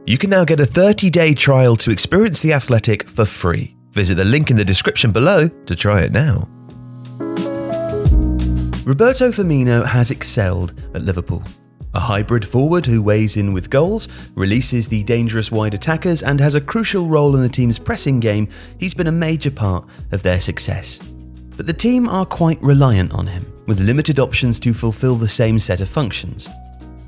You can now get a 30-day trial to experience The Athletic for free. Visit the link in the description below to try it now. Roberto Firmino has excelled at Liverpool. A hybrid forward who weighs in with goals, releases the dangerous wide attackers, and has a crucial role in the team's pressing game, he's been a major part of their success. But the team are quite reliant on him, with limited options to fulfill the same set of functions.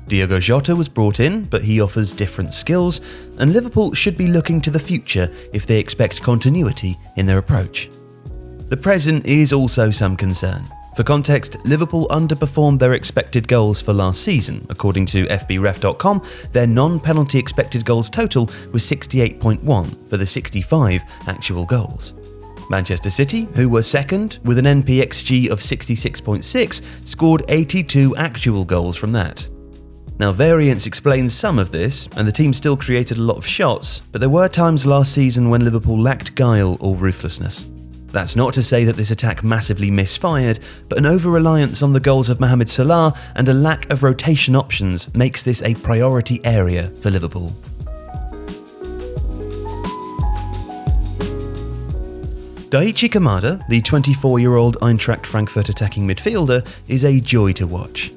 Diogo Jota was brought in, but he offers different skills, and Liverpool should be looking to the future if they expect continuity in their approach. The present is also some concern. For context, Liverpool underperformed their expected goals for last season. According to FBref.com, their non-penalty expected goals total was 68.1 for the 65 actual goals. Manchester City, who were second with an NPXG of 66.6, scored 82 actual goals from that. Now, variance explains some of this, and the team still created a lot of shots, but there were times last season when Liverpool lacked guile or ruthlessness. That's not to say that this attack massively misfired, but an over-reliance on the goals of Mohamed Salah and a lack of rotation options makes this a priority area for Liverpool. Daichi Kamada, the 24-year-old Eintracht Frankfurt attacking midfielder, is a joy to watch.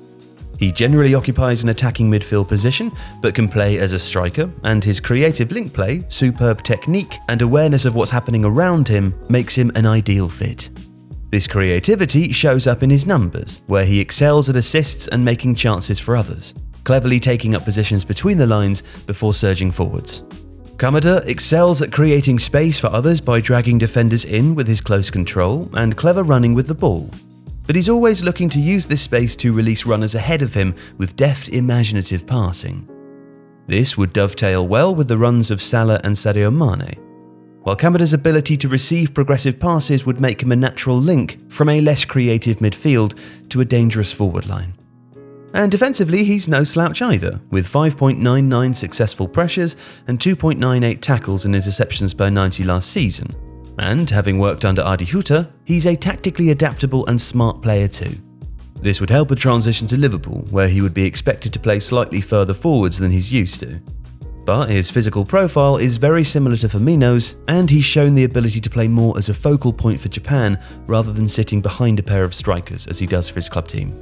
He generally occupies an attacking midfield position, but can play as a striker, and his creative link play, superb technique, and awareness of what's happening around him makes him an ideal fit. This creativity shows up in his numbers, where he excels at assists and making chances for others, cleverly taking up positions between the lines before surging forwards. Kamada excels at creating space for others by dragging defenders in with his close control and clever running with the ball. But he's always looking to use this space to release runners ahead of him with deft, imaginative passing. This would dovetail well with the runs of Salah and Sadio Mane, while Kamada's ability to receive progressive passes would make him a natural link from a less creative midfield to a dangerous forward line. And defensively, he's no slouch either, with 5.99 successful pressures and 2.98 tackles and interceptions per 90 last season. And, having worked under Adi Hutter, he's a tactically adaptable and smart player too. This would help a transition to Liverpool, where he would be expected to play slightly further forwards than he's used to. But his physical profile is very similar to Firmino's, and he's shown the ability to play more as a focal point for Japan rather than sitting behind a pair of strikers as he does for his club team.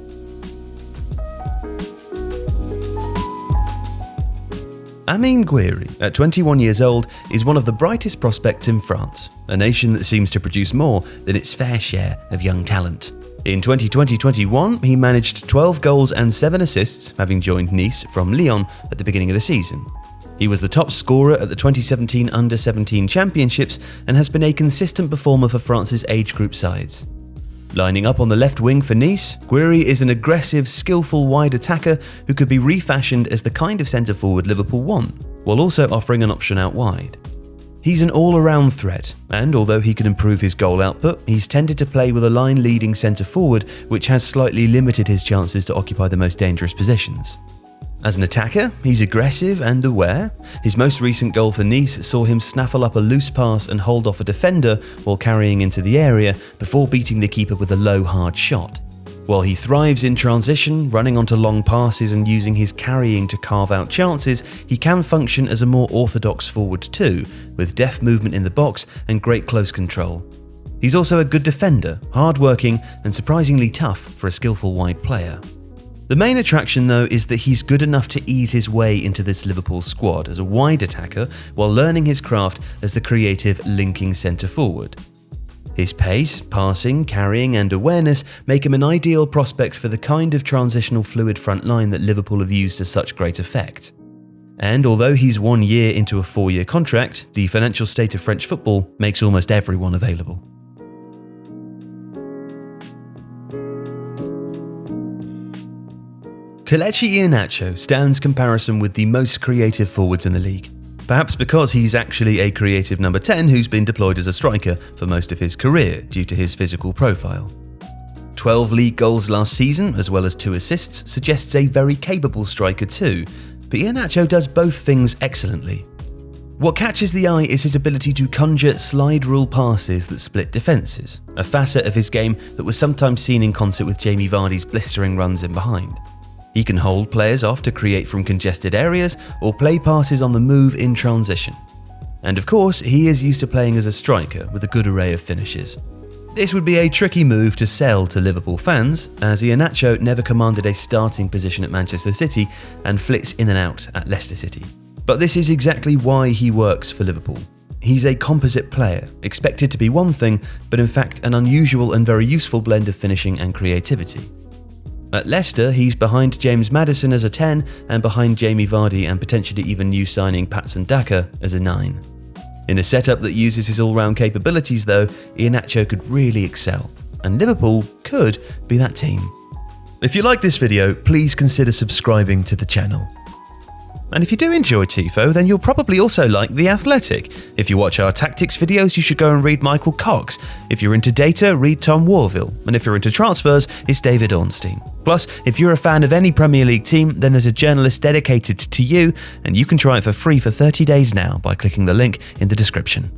Amine Gouiri, at 21 years old, is one of the brightest prospects in France, a nation that seems to produce more than its fair share of young talent. In 2020-21, he managed 12 goals and 7 assists, having joined Nice from Lyon at the beginning of the season. He was the top scorer at the 2017 Under-17 Championships and has been a consistent performer for France's age group sides. Lining up on the left wing for Nice, Gouiri is an aggressive, skillful wide attacker who could be refashioned as the kind of centre-forward Liverpool want, while also offering an option out wide. He's an all-around threat, and although he can improve his goal output, he's tended to play with a line-leading centre-forward, which has slightly limited his chances to occupy the most dangerous positions. As an attacker, he's aggressive and aware. His most recent goal for Nice saw him snaffle up a loose pass and hold off a defender while carrying into the area before beating the keeper with a low, hard shot. While he thrives in transition, running onto long passes and using his carrying to carve out chances, he can function as a more orthodox forward too, with deft movement in the box and great close control. He's also a good defender, hard-working and surprisingly tough for a skillful wide player. The main attraction, though, is that he's good enough to ease his way into this Liverpool squad as a wide attacker while learning his craft as the creative linking centre-forward. His pace, passing, carrying and awareness make him an ideal prospect for the kind of transitional fluid front line that Liverpool have used to such great effect. And although he's 1 year into a 4-year contract, the financial state of French football makes almost everyone available. Kelechi Iheanacho stands comparison with the most creative forwards in the league, perhaps because he's actually a creative number 10 who's been deployed as a striker for most of his career due to his physical profile. 12 league goals last season, as well as 2 assists, suggests a very capable striker too, but Iheanacho does both things excellently. What catches the eye is his ability to conjure slide rule passes that split defences, a facet of his game that was sometimes seen in concert with Jamie Vardy's blistering runs in behind. He can hold players off to create from congested areas or play passes on the move in transition. And of course, he is used to playing as a striker with a good array of finishes. This would be a tricky move to sell to Liverpool fans, as Iheanacho never commanded a starting position at Manchester City and flits in and out at Leicester City. But this is exactly why he works for Liverpool. He's a composite player, expected to be one thing, but in fact an unusual and very useful blend of finishing and creativity. At Leicester, he's behind James Maddison as a 10 and behind Jamie Vardy and potentially even new signing Patson Daka as a 9. In a setup that uses his all-round capabilities though, Iheanacho could really excel, and Liverpool could be that team. If you like this video, please consider subscribing to the channel. And if you do enjoy Tifo, then you'll probably also like The Athletic. If you watch our tactics videos, you should go and read Michael Cox. If you're into data, read Tom Warville. And if you're into transfers, it's David Ornstein. Plus, if you're a fan of any Premier League team, then there's a journalist dedicated to you, and you can try it for free for 30 days now by clicking the link in the description.